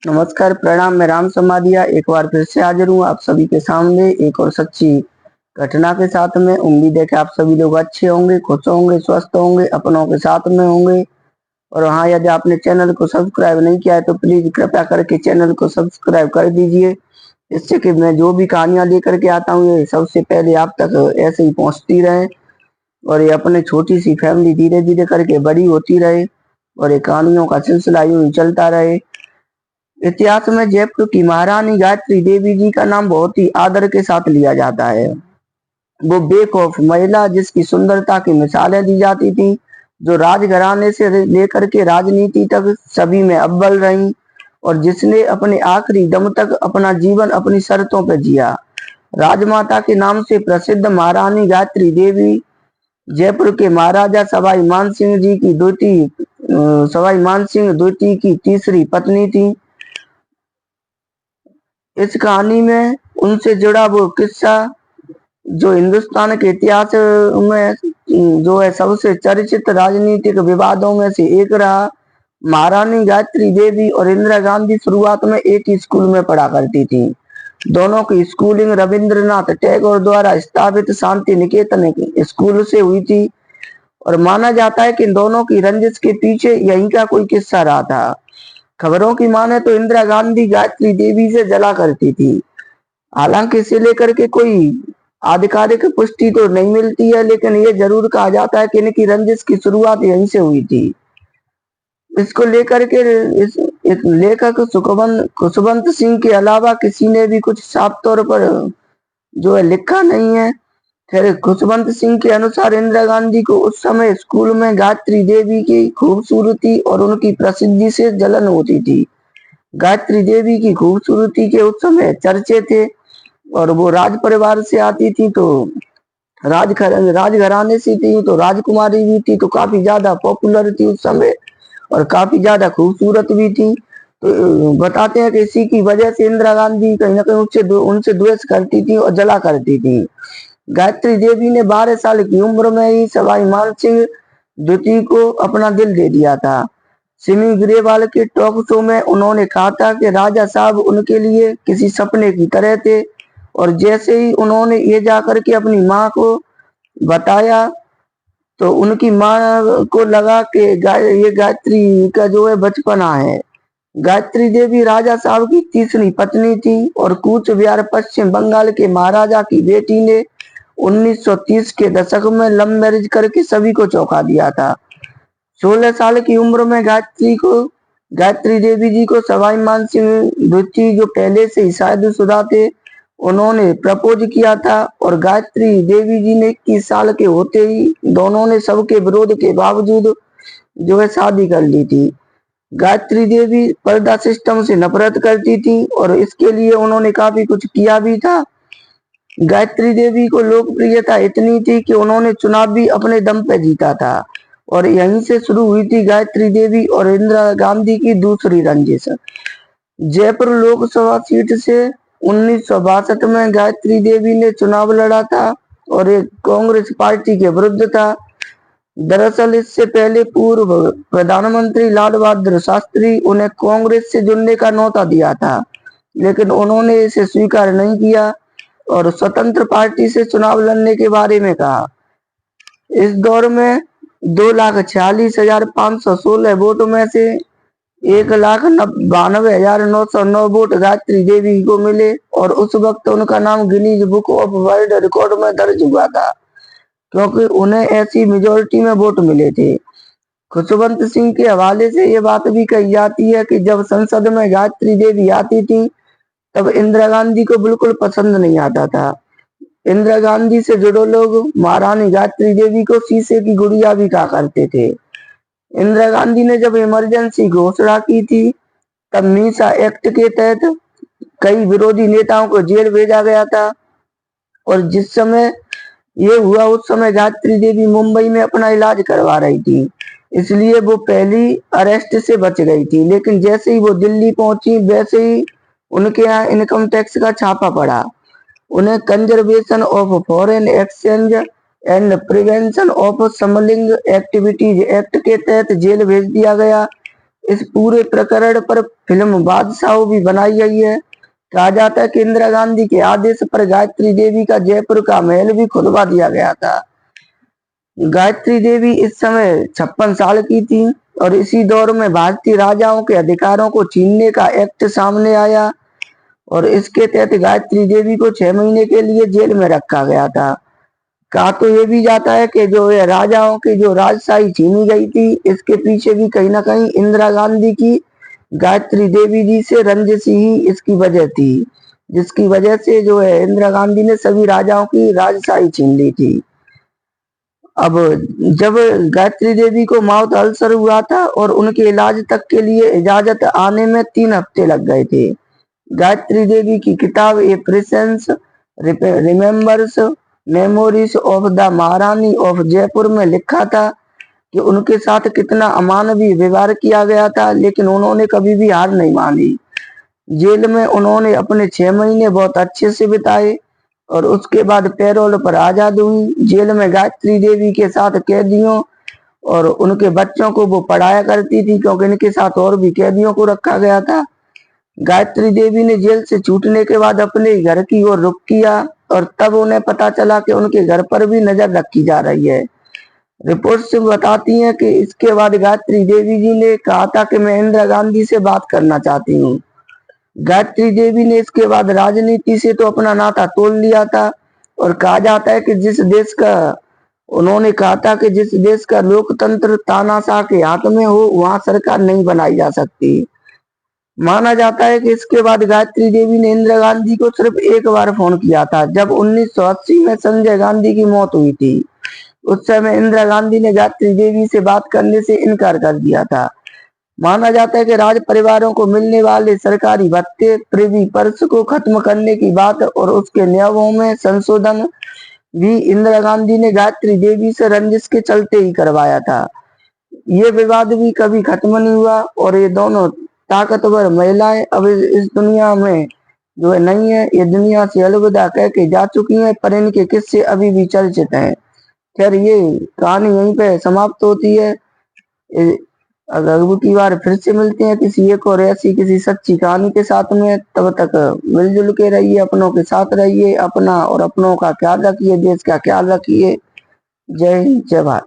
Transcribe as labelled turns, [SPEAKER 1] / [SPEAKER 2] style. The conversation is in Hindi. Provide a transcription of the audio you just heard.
[SPEAKER 1] नमस्कार, प्रणाम। मैं राम समाधिया एक बार फिर से हाजिर हूँ आप सभी के सामने एक और सच्ची घटना के साथ में। उम्मीद है कि आप सभी लोग अच्छे होंगे, खुश होंगे, स्वस्थ होंगे, अपनों के साथ में होंगे। और हाँ, यदि आपने चैनल को सब्सक्राइब नहीं किया है तो प्लीज कृपया करके चैनल को सब्सक्राइब कर दीजिए, इससे कि मैं जो भी कहानियां लेकर के आता हूँ ये सबसे पहले आप तक ऐसे ही पहुंचती रहे और ये अपने छोटी सी फैमिली धीरे धीरे करके बड़ी होती रहे और ये कहानियों का सिलसिला यूं ही चलता रहे। इतिहास में जयपुर की महारानी गायत्री देवी जी का नाम बहुत ही आदर के साथ लिया जाता है। वो बेखौफ महिला जिसकी सुंदरता की मिसालें दी जाती थी, जो राजघराने से लेकर के राजनीति तक सभी में अव्वल रही और जिसने अपने आखिरी दम तक अपना जीवन अपनी शर्तों पर जिया। राजमाता के नाम से प्रसिद्ध महारानी गायत्री देवी जयपुर के महाराजा सवाई मानसिंह जी की सवाई मानसिंह द्वितीय की तीसरी पत्नी थी। इस कहानी में उनसे जुड़ा वो किस्सा जो हिंदुस्तान के इतिहास में जो है सबसे चर्चित राजनीतिक विवादों में से एक रहा। महारानी गायत्री देवी और इंदिरा गांधी शुरुआत में एक ही स्कूल में पढ़ा करती थी। दोनों की स्कूलिंग रविंद्रनाथ टैगोर द्वारा स्थापित शांति निकेतन स्कूल से हुई थी और माना जाता है कि इन दोनों की रंजिश के पीछे यहीं का कोई किस्सा रहा था। खबरों की माने तो इंदिरा गांधी गायत्री देवी से जला करती थी। हालांकि इसे लेकर के कोई आधिकारिक पुष्टि तो नहीं मिलती है, लेकिन ये जरूर कहा जाता है कि इनकी रंजिश की शुरुआत यहीं से हुई थी। इसको लेकर के इस लेखक खुशवंत सिंह के अलावा किसी ने भी कुछ साफ तौर पर जो है लिखा नहीं है। खैर, खुशवंत सिंह के अनुसार इंदिरा गांधी को उस समय स्कूल में गायत्री देवी की खूबसूरती और उनकी प्रसिद्धि से जलन होती थी। गायत्री देवी की खूबसूरती के उस समय चर्चे थे और वो राज परिवार से आती थी, तो राजघराने से थी, तो राजकुमारी भी थी, तो काफी ज्यादा पॉपुलर थी उस समय और काफी ज्यादा खूबसूरत भी थी। तो बताते हैं कि इसी की वजह से इंदिरा गांधी कहीं ना कहीं उनसे द्वेष करती थी और जला करती थी। गायत्री देवी ने 12 साल की उम्र में ही सवाई मानसिंह द्वितीय को अपना दिल दे दिया था। सिमी ग्रेवाल के टॉक शो में उन्होंने कहा था कि राजा साहब उनके लिए किसी सपने की तरह थे और जैसे ही उन्होंने ये जाकर के अपनी माँ को बताया तो उनकी माँ को लगा कि ये गायत्री का जो है बचपना है। गायत्री देवी राजा साहब की तीसरी पत्नी थी और कूच बिहार पश्चिम बंगाल के महाराजा की बेटी ने 1930 के दशक में लव मैरिज करके सभी को चौंका दिया था। 16 साल की उम्र में गायत्री देवी जी को सवाई मानसिंह द्वितीय जो पहले से ही शादीशुदा थे उन्होंने प्रपोज किया था और गायत्री देवी जी ने 21 साल के होते ही दोनों ने सबके विरोध के बावजूद जो है शादी कर ली थी। गायत्री देवी पर्दा सिस्टम से नफरत करती थी और इसके लिए उन्होंने काफी कुछ किया भी था। गायत्री देवी को लोकप्रियता इतनी थी कि उन्होंने चुनाव भी अपने दम पे जीता था और यहीं से शुरू हुई थी गायत्री देवी और इंदिरा गांधी की दूसरी रंजिश। जयपुर लोकसभा सीट से 1962 में गायत्री देवी ने चुनाव लड़ा था और एक कांग्रेस पार्टी के विरुद्ध था। दरअसल इससे पहले पूर्व प्रधानमंत्री लाल बहादुर शास्त्री उन्हें कांग्रेस से जुड़ने का न्योता दिया था, लेकिन उन्होंने इसे स्वीकार नहीं किया और स्वतंत्र पार्टी से चुनाव लड़ने के बारे में कहा। इस दौर में 2,46,516 वोट में से 1,92,909 वोट गायत्री देवी को मिले और उस वक्त उनका नाम Guinness book of world record में दर्ज हुआ था क्योंकि उन्हें ऐसी मेजोरिटी में वोट मिले थे। खुशवंत सिंह के हवाले से ये बात भी कही जाती है कि जब संसद में गायत्री देवी आती थी तब इंदिरा गांधी को बिल्कुल पसंद नहीं आता था। इंदिरा गांधी से जुड़े लोग महारानी गायत्री देवी को शीशे की गुड़िया भी कहा करते थे। इंदिरा गांधी ने जब इमरजेंसी घोषणा की थी तब मीसा एक्ट के तहत कई विरोधी नेताओं को जेल भेजा गया था और जिस समय ये हुआ उस समय गायत्री देवी मुंबई में अपना इलाज करवा रही थी, इसलिए वो पहली अरेस्ट से बच गई थी। लेकिन जैसे ही वो दिल्ली पहुंची वैसे ही उनके यहाँ इनकम टैक्स का छापा पड़ा। उन्हें conservation of foreign exchange and prevention of smuggling activities act के तहत जेल भेज दिया गया इस पूरे प्रकरण पर फिल्म बादशाह भी बनाई गई है। कहा जाता है कि इंदिरा गांधी के आदेश पर गायत्री देवी का जयपुर का महल भी खुदवा दिया गया था। गायत्री देवी इस समय 56 साल की थी और इसी दौर में भारतीय राजाओं के अधिकारों को छीनने का एक्ट सामने आया और इसके तहत गायत्री देवी को 6 महीने के लिए जेल में रखा गया था। कहा तो ये भी जाता है कि जो ये राजाओं की जो राजशाही छीनी गई थी, इसके पीछे भी कहीं ना कहीं इंदिरा गांधी की गायत्री देवी जी से रंजिश ही इसकी वजह थी, जिसकी वजह से जो है इंदिरा गांधी ने सभी राजाओं की राजशाही छीन ली थी। अब जब गायत्री देवी को माउथ अल्सर हुआ था और उनके इलाज तक के लिए इजाजत आने में 3 हफ्ते लग गए थे। गायत्री देवी की किताब ए presence remembers memories of the महारानी ऑफ जयपुर में लिखा था कि उनके साथ कितना अमानवीय व्यवहार किया गया था, लेकिन उन्होंने कभी भी हार नहीं मानी। जेल में उन्होंने अपने 6 महीने बहुत अच्छे से बिताए और उसके बाद पैरोल पर आजाद हुई। जेल में गायत्री देवी के साथ कैदियों और उनके बच्चों को वो पढ़ाया करती थी, क्योंकि इनके साथ और भी कैदियों को रखा गया था। गायत्री देवी ने जेल से छूटने के बाद अपने घर की ओर रुख किया और तब उन्हें पता चला कि उनके घर पर भी नजर रखी जा रही है। रिपोर्ट्स बताती हैं कि इसके बाद गायत्री देवी जी ने कहा था कि मैं इंदिरा गांधी से बात करना चाहती हूँ। गायत्री देवी ने इसके बाद राजनीति से तो अपना नाता तोड़ लिया था और कहा जाता है कि उन्होंने कहा था कि जिस देश का लोकतंत्र तानाशाह के हाथ में हो, वहां सरकार नहीं बनाई जा सकती। माना जाता है कि इसके बाद गायत्री देवी ने इंदिरा गांधी को सिर्फ एक बार फोन किया था, जब 1980 में संजय गांधी की मौत हुई थी। उस समय इंदिरा गांधी ने गायत्री देवी से बात करने से इनकार कर दिया था। माना जाता है कि राज परिवारों को मिलने वाले सरकारी भत्ते, प्रिवी पर्स को खत्म करने की बात और उसके नियमों में संशोधन भी इंदिरा गांधी ने गायत्री देवी से रंजिश के चलते ही करवाया था। ये विवाद भी कभी खत्म नहीं हुआ और ये दोनों ताकतवर महिलाएं अब इस दुनिया में जो है नहीं है, ये दुनिया से अलविदा कह के जा चुकी हैं, पर इनके किस्से अभी भी चर्चित हैं। खैर, ये कहानी यहीं पे समाप्त होती है। अगर अगली बार फिर से मिलते हैं किसी एक और ऐसी किसी सच्ची कहानी के साथ में, तब तक मिलजुल के रहिए, अपनों के साथ रहिए, अपना और अपनों का ख्याल रखिए, देश का ख्याल रखिए। जय हिंद, जय भारत।